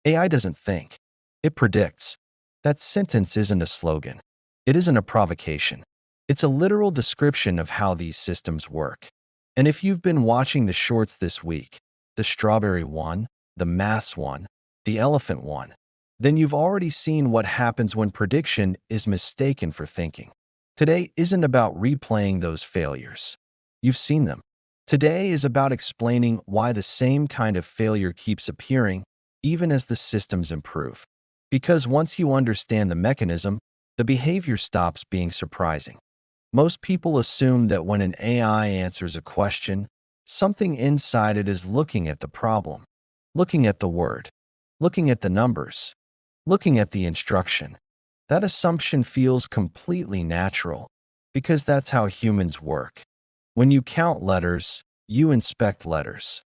AI doesn't think. It predicts. That sentence isn't a slogan. It isn't a provocation. It's a literal description of how these systems work. And if you've been watching the shorts this week, the strawberry one, the maths one, the elephant one, then you've already seen what happens when prediction is mistaken for thinking. Today isn't about replaying those failures. You've seen them. Today is about explaining why the same kind of failure keeps appearing even as the systems improve. Because once you understand the mechanism, the behavior stops being surprising. Most people assume that when an AI answers a question, something inside it is looking at the problem, looking at the word, looking at the numbers, looking at the instruction. That assumption feels completely natural because that's how humans work. When you count letters, you inspect letters.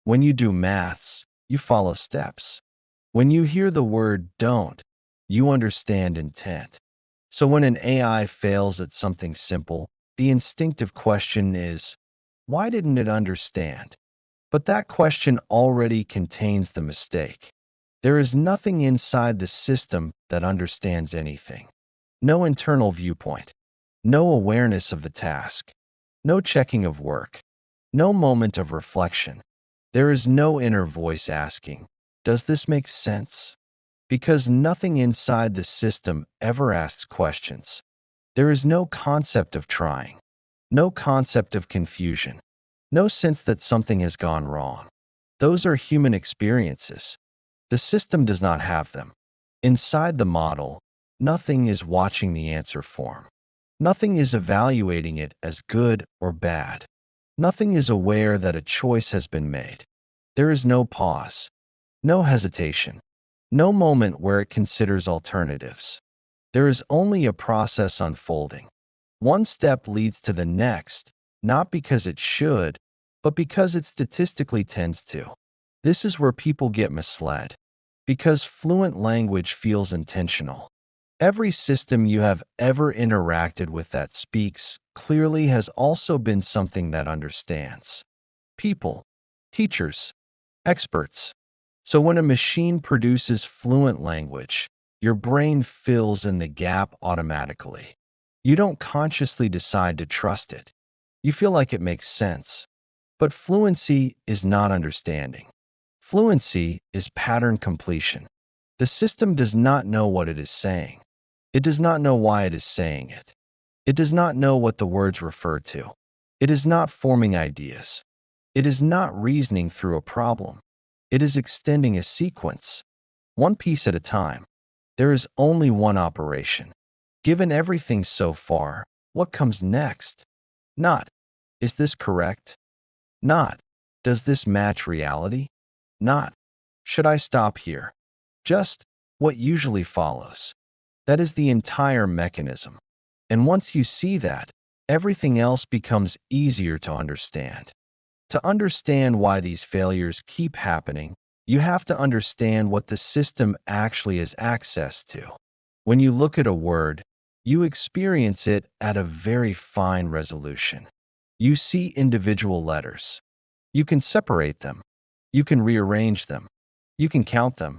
When you do maths, you follow steps. When you hear the word don't, you understand intent. So when an AI fails at something simple, the instinctive question is, why didn't it understand? But that question already contains the mistake. There is nothing inside the system that understands anything. No internal viewpoint, no awareness of the task, no checking of work, no moment of reflection. There is no inner voice asking, does this make sense? Because nothing inside the system ever asks questions. There is no concept of trying, no concept of confusion, no sense that something has gone wrong. Those are human experiences. The system does not have them. Inside the model, nothing is watching the answer form. Nothing is evaluating it as good or bad. Nothing is aware that a choice has been made. There is no pause, no hesitation, no moment where it considers alternatives. There is only a process unfolding. One step leads to the next, not because it should, but because it statistically tends to. This is where people get misled, because fluent language feels intentional. Every system you have ever interacted with that speaks clearly has also been something that understands. People, teachers, experts. So when a machine produces fluent language, your brain fills in the gap automatically. You don't consciously decide to trust it. You feel like it makes sense. But fluency is not understanding. Fluency is pattern completion. The system does not know what it is saying. It does not know why it is saying it. It does not know what the words refer to. It is not forming ideas. It is not reasoning through a problem. It is extending a sequence, one piece at a time. There is only one operation. Given everything so far, what comes next? Not, is this correct? Not, does this match reality? Not, should I stop here? Just, what usually follows. That is the entire mechanism. And once you see that, everything else becomes easier to understand. To understand why these failures keep happening, you have to understand what the system actually has access to. When you look at a word, you experience it at a very fine resolution. You see individual letters. You can separate them. You can rearrange them. You can count them.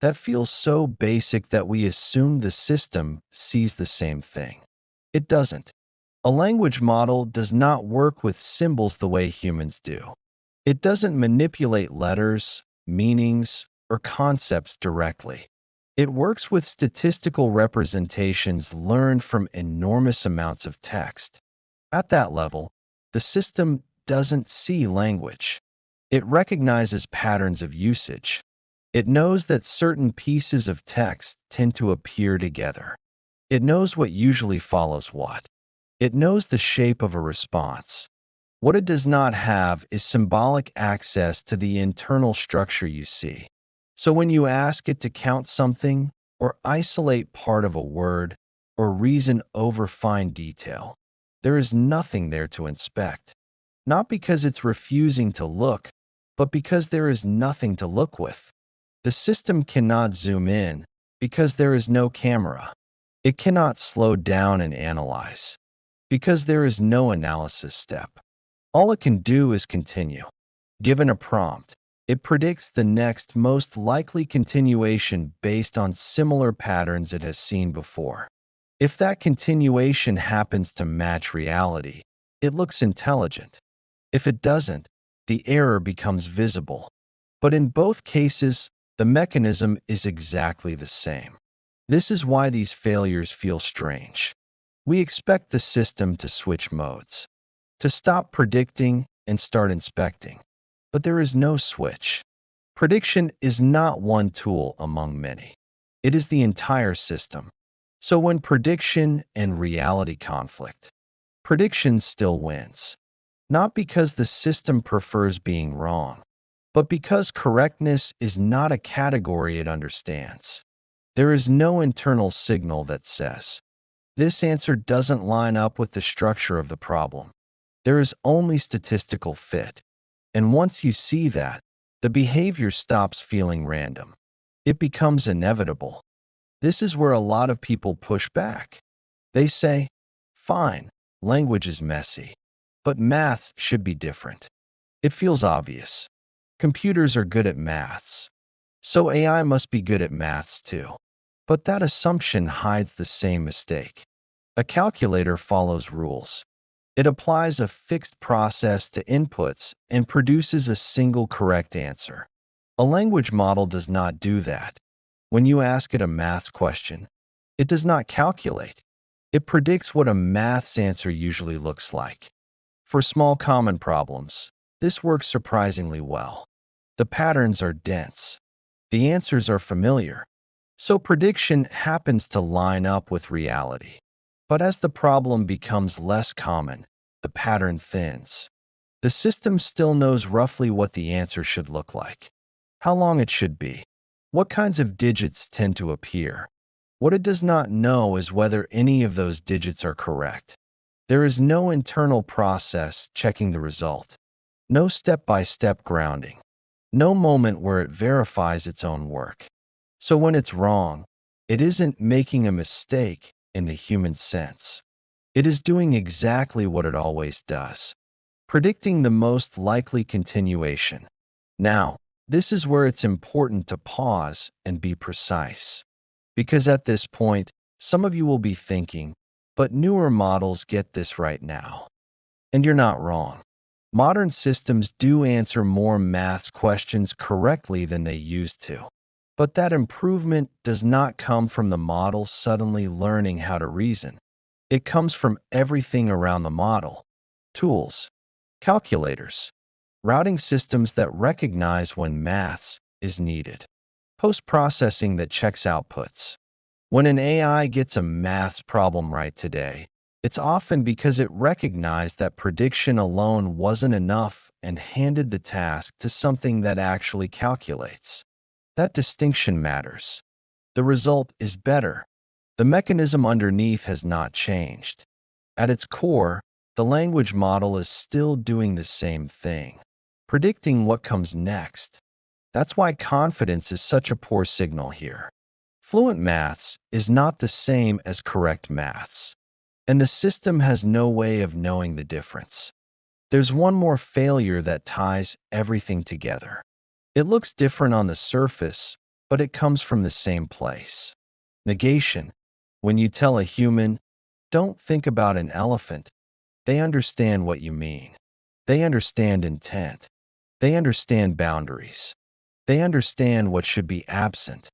That feels so basic that we assume the system sees the same thing. It doesn't. A language model does not work with symbols the way humans do. It doesn't manipulate letters, meanings, or concepts directly. It works with statistical representations learned from enormous amounts of text. At that level, the system doesn't see language. It recognizes patterns of usage. It knows that certain pieces of text tend to appear together. It knows what usually follows what. It knows the shape of a response. What it does not have is symbolic access to the internal structure you see. So when you ask it to count something, or isolate part of a word, or reason over fine detail, there is nothing there to inspect. Not because it's refusing to look, but because there is nothing to look with. The system cannot zoom in because there is no camera. It cannot slow down and analyze because there is no analysis step. All it can do is continue. Given a prompt, It predicts the next most likely continuation based on similar patterns it has seen before. If that continuation happens to match reality, it looks intelligent. If it doesn't, the error becomes visible. But in both cases, the mechanism is exactly the same. This is why these failures feel strange. We expect the system to switch modes, to stop predicting and start inspecting. But there is no switch. Prediction is not one tool among many. It is the entire system. So when prediction and reality conflict, prediction still wins. Not because the system prefers being wrong, but because correctness is not a category it understands. There is no internal signal that says, this answer doesn't line up with the structure of the problem. There is only statistical fit. And once you see that, the behavior stops feeling random. It becomes inevitable. This is where a lot of people push back. They say, fine, language is messy, but maths should be different. It feels obvious. Computers are good at maths, so AI must be good at maths too. But that assumption hides the same mistake. A calculator follows rules. It applies a fixed process to inputs and produces a single correct answer. A language model does not do that. When you ask it a maths question, it does not calculate. It predicts what a maths answer usually looks like. For small common problems, this works surprisingly well. The patterns are dense. The answers are familiar. So prediction happens to line up with reality. But as the problem becomes less common, the pattern thins. The system still knows roughly what the answer should look like, how long it should be, what kinds of digits tend to appear. What it does not know is whether any of those digits are correct. There is no internal process checking the result, no step-by-step grounding, no moment where it verifies its own work. So when it's wrong, it isn't making a mistake in the human sense. It is doing exactly what it always does, predicting the most likely continuation. Now, this is where it's important to pause and be precise. Because at this point, some of you will be thinking, but newer models get this right now. And you're not wrong. Modern systems do answer more maths questions correctly than they used to. But that improvement does not come from the model suddenly learning how to reason. It comes from everything around the model: tools, calculators, routing systems that recognize when maths is needed, post-processing that checks outputs. When an AI gets a maths problem right today, it's often because it recognized that prediction alone wasn't enough and handed the task to something that actually calculates. That distinction matters. The result is better. The mechanism underneath has not changed. At its core, the language model is still doing the same thing, predicting what comes next. That's why confidence is such a poor signal here. Fluent maths is not the same as correct maths, and the system has no way of knowing the difference. There's one more failure that ties everything together. It looks different on the surface, but it comes from the same place. Negation. When you tell a human, don't think about an elephant, they understand what you mean. They understand intent. They understand boundaries. They understand what should be absent.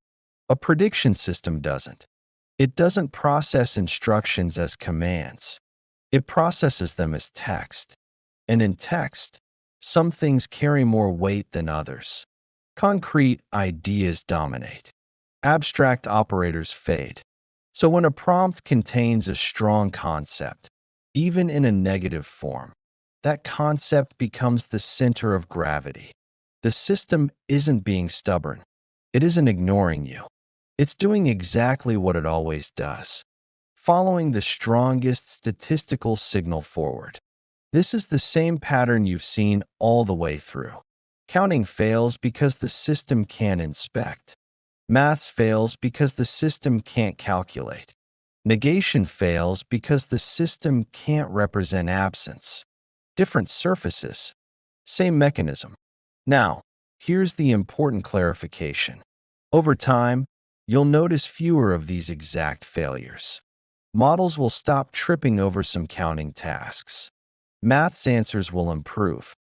A prediction system doesn't. It doesn't process instructions as commands. It processes them as text. And in text, some things carry more weight than others. Concrete ideas dominate. Abstract operators fade. So when a prompt contains a strong concept, even in a negative form, that concept becomes the center of gravity. The system isn't being stubborn. It isn't ignoring you. It's doing exactly what it always does, following the strongest statistical signal forward. This is the same pattern you've seen all the way through. Counting fails because the system can't inspect. Maths fails because the system can't calculate. Negation fails because the system can't represent absence. Different surfaces, same mechanism. Now, Here's the important clarification. Over time, you'll notice fewer of these exact failures. Models will stop tripping over some counting tasks. Math's answers will improve.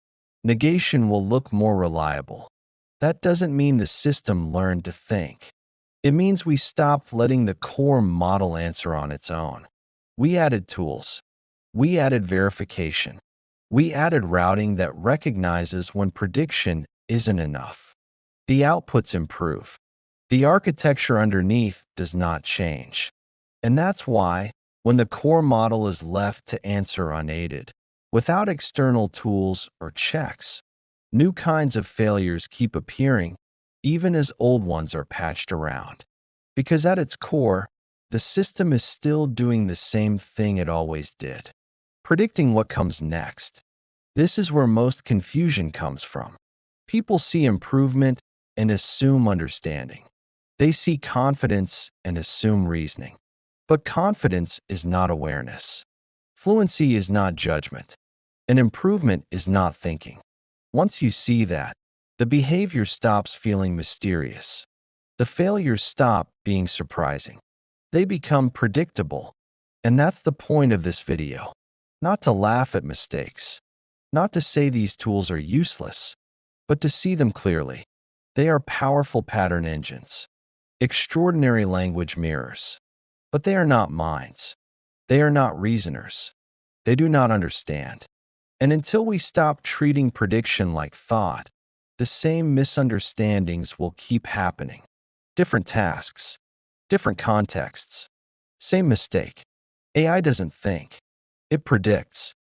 Negation will look more reliable. That doesn't mean the system learned to think. It means we stopped letting the core model answer on its own. We added tools. We added verification. We added routing that recognizes when prediction isn't enough. The outputs improve. The architecture underneath does not change. And that's why, when the core model is left to answer unaided, without external tools or checks, new kinds of failures keep appearing, even as old ones are patched around. Because at its core, the system is still doing the same thing it always did, predicting what comes next. This is where most confusion comes from. People see improvement and assume understanding. They see confidence and assume reasoning. But confidence is not awareness. Fluency is not judgment. And improvement is not thinking. Once you see that, the behavior stops feeling mysterious. The failures stop being surprising. They become predictable. And that's the point of this video. Not to laugh at mistakes. Not to say these tools are useless, but to see them clearly. They are powerful pattern engines, extraordinary language mirrors. But they are not minds. They are not reasoners. They do not understand. And until we stop treating prediction like thought, the same misunderstandings will keep happening. Different tasks, different contexts, same mistake. AI doesn't think. It predicts.